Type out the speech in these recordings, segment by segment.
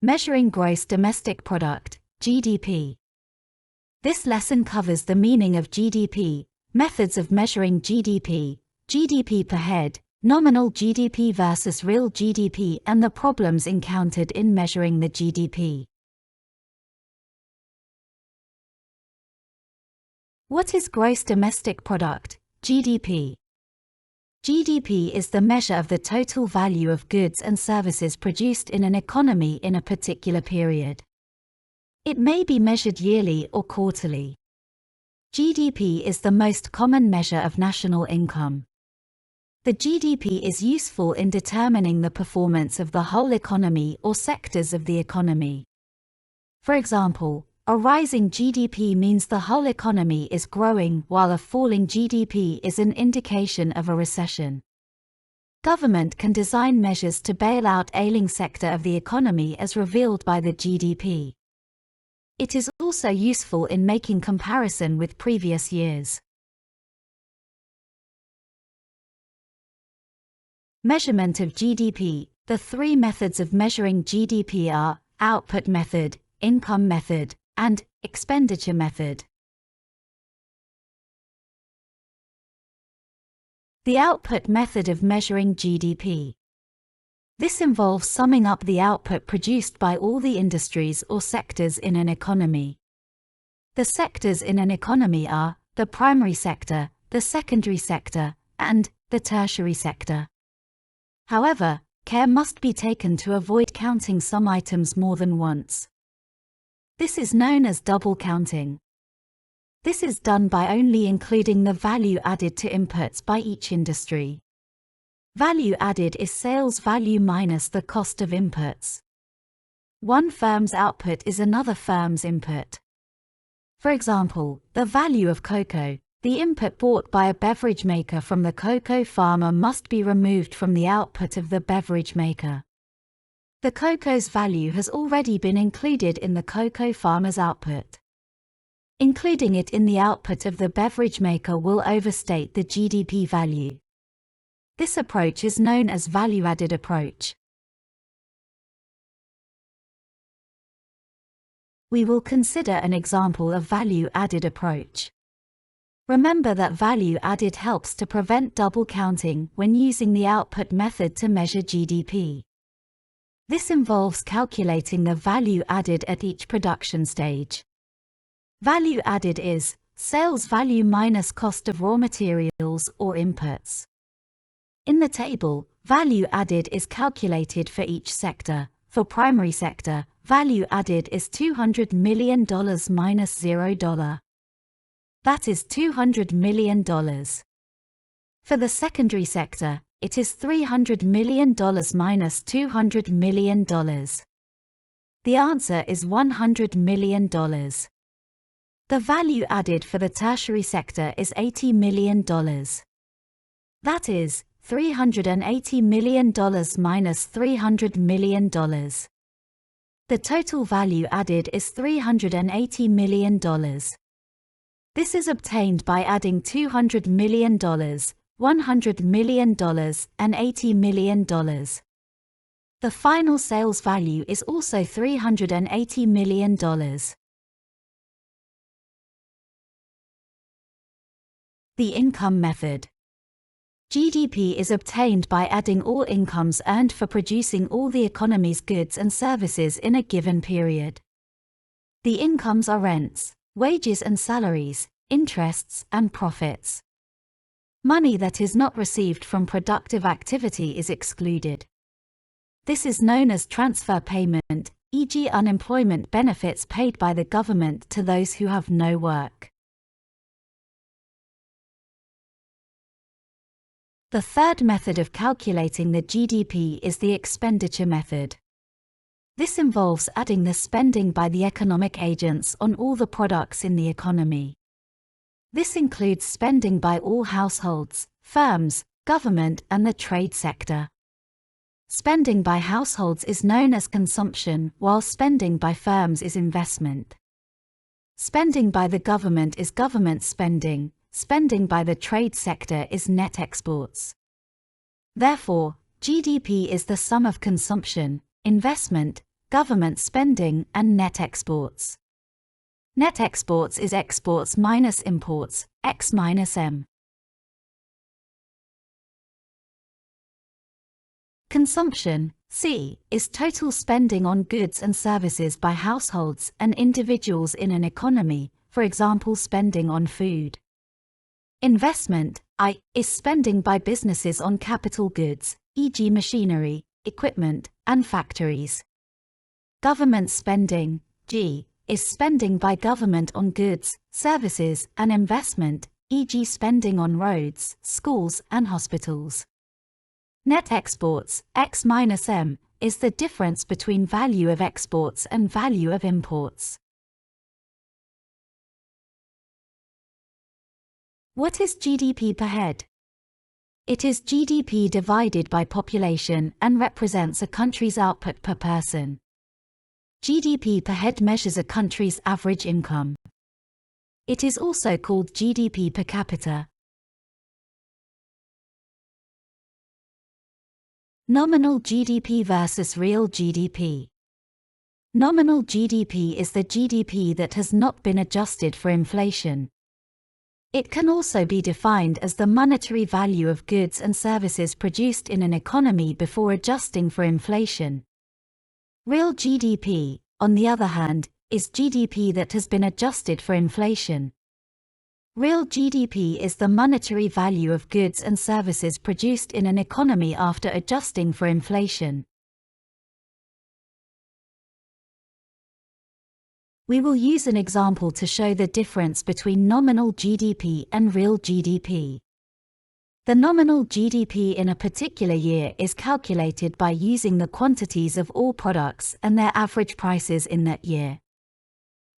Measuring Gross Domestic Product, GDP. This lesson covers the meaning of GDP, methods of measuring GDP, GDP per head, nominal GDP versus real GDP, and the problems encountered in measuring the GDP. What is Gross Domestic Product, GDP? GDP is the measure of the total value of goods and services produced in an economy in a particular period. It may be measured yearly or quarterly. GDP is the most common measure of national income. The GDP is useful in determining the performance of the whole economy or sectors of the economy. For example, a rising GDP means the whole economy is growing, while a falling GDP is an indication of a recession. Government can design measures to bail out ailing sector of the economy as revealed by the GDP. It is also useful in making comparison with previous years. Measurement of GDP. The three methods of measuring GDP are output method, income method, and expenditure method. The output method of measuring GDP. This involves summing up the output produced by all the industries or sectors in an economy. The sectors in an economy are the primary sector, the secondary sector, and the tertiary sector. However, care must be taken to avoid counting some items more than once. This is known as double counting. This is done by only including the value added to inputs by each industry. Value added is sales value minus the cost of inputs. One firm's output is another firm's input. For example, the value of cocoa, the input bought by a beverage maker from the cocoa farmer, must be removed from the output of the beverage maker. The cocoa's value has already been included in the cocoa farmer's output. Including it in the output of the beverage maker will overstate the GDP value. This approach is known as value-added approach. We will consider an example of value-added approach. Remember that value added helps to prevent double counting when using the output method to measure GDP. This involves calculating the value added at each production stage. Value added is sales value minus cost of raw materials or inputs. In the table, value added is calculated for each sector. For primary sector, value added is $200 million minus $0. That is $200 million. For the secondary sector, it is $300 million minus $200 million. The answer is $100 million. The value added for the tertiary sector is $80 million. That is $380 million minus $300 million. The total value added is $380 million. This is obtained by adding $200 million, $100 million, and $80 million. The final sales value is also $380 million. The income method. GDP is obtained by adding all incomes earned for producing all the economy's goods and services in a given period. The incomes are rents, wages and salaries, interests and profits. Money that is not received from productive activity is excluded. This is known as transfer payment, e.g. unemployment benefits paid by the government to those who have no work. The third method of calculating the GDP is the expenditure method. This involves adding the spending by the economic agents on all the products in the economy. This includes spending by all households, firms, government, and the trade sector. Spending by households is known as consumption, while spending by firms is investment. Spending by the government is government spending. Spending by the trade sector is net exports. Therefore, GDP is the sum of consumption, investment, government spending, and net exports. Net exports is exports minus imports, X minus M. Consumption, C, is total spending on goods and services by households and individuals in an economy, for example spending on food. Investment, I, is spending by businesses on capital goods, e.g. machinery, equipment, and factories. Government spending, G, is spending by government on goods, services, and investment, e.g. spending on roads, schools, and hospitals. Net exports, X minus M, is the difference between value of exports and value of imports. What is GDP per head? It is GDP divided by population and represents a country's output per person. GDP per head measures a country's average income. It is also called GDP per capita. Nominal GDP versus real GDP. Nominal GDP is the GDP that has not been adjusted for inflation. It can also be defined as the monetary value of goods and services produced in an economy before adjusting for inflation. Real GDP, on the other hand, is GDP that has been adjusted for inflation. Real GDP is the monetary value of goods and services produced in an economy after adjusting for inflation. We will use an example to show the difference between nominal GDP and real GDP. The nominal GDP in a particular year is calculated by using the quantities of all products and their average prices in that year.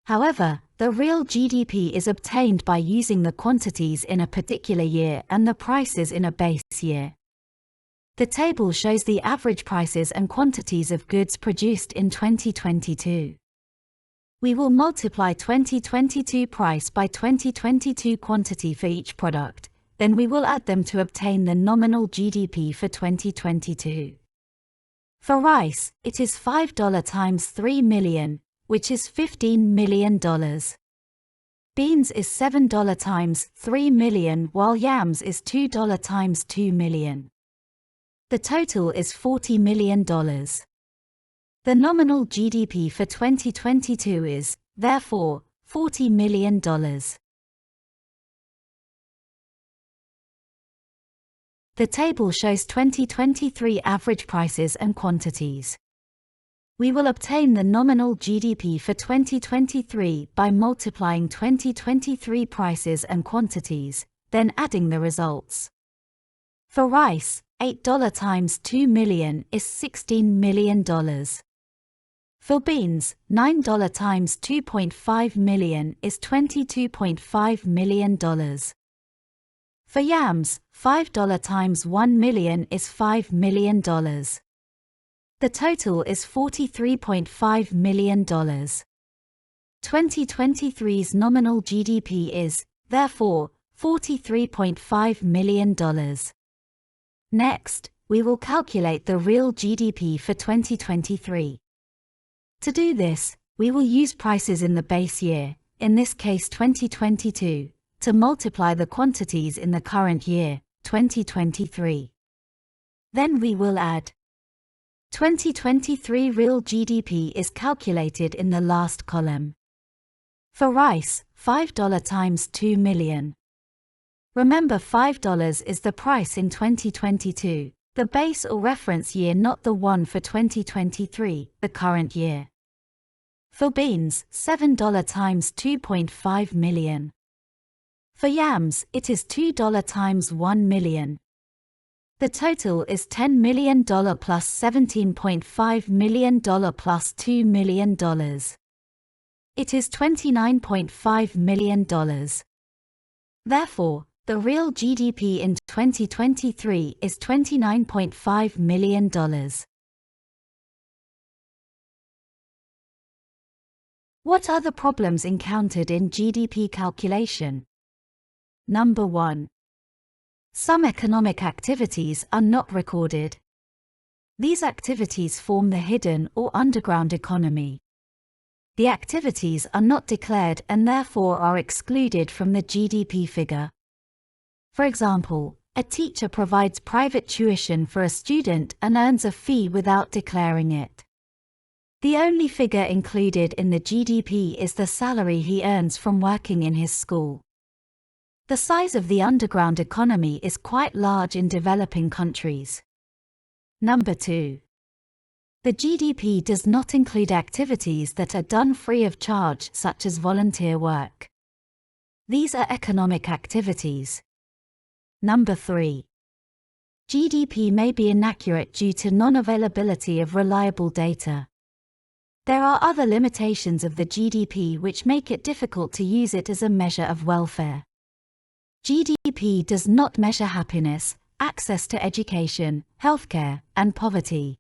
However, the real GDP is obtained by using the quantities in a particular year and the prices in a base year. The table shows the average prices and quantities of goods produced in 2022. We will multiply 2022 price by 2022 quantity for each product, then we will add them to obtain the nominal GDP for 2022. For rice, it is $5 times 3 million, which is $15 million. Beans is $7 times 3 million, while yams is $2 times 2 million. The total is $40 million. The nominal GDP for 2022 is, therefore, $40 million. The table shows 2023 average prices and quantities. We will obtain the nominal GDP for 2023 by multiplying 2023 prices and quantities, then adding the results. For rice, $8 times 2 million is $16 million. For beans, $9 times 2.5 million is $22.5 million. For yams, $5 times 1 million is $5 million. The total is $43.5 million. 2023's nominal GDP is, therefore, $43.5 million. Next, we will calculate the real GDP for 2023. To do this, we will use prices in the base year, in this case 2022, to multiply the quantities in the current year, 2023. Then we will add. 2023 real GDP is calculated in the last column. For rice, $5 times 2 million. Remember, $5 is the price in 2022, the base or reference year, not the one for 2023, the current year. For beans, $7 times 2.5 million. For yams, it is $2 times 1 million. The total is $10 million plus $17.5 million plus $2 million. It is $29.5 million. Therefore, the real GDP in 2023 is $29.5 million. What are the problems encountered in GDP calculation? Number 1. Some economic activities are not recorded. These activities form the hidden or underground economy. The activities are not declared and therefore are excluded from the GDP figure. For example, a teacher provides private tuition for a student and earns a fee without declaring it. The only figure included in the GDP is the salary he earns from working in his school. The size of the underground economy is quite large in developing countries. Number 2. The GDP does not include activities that are done free of charge, such as volunteer work. These are economic activities. Number 3. GDP may be inaccurate due to non-availability of reliable data. There are other limitations of the GDP which make it difficult to use it as a measure of welfare. GDP does not measure happiness, access to education, healthcare, and poverty.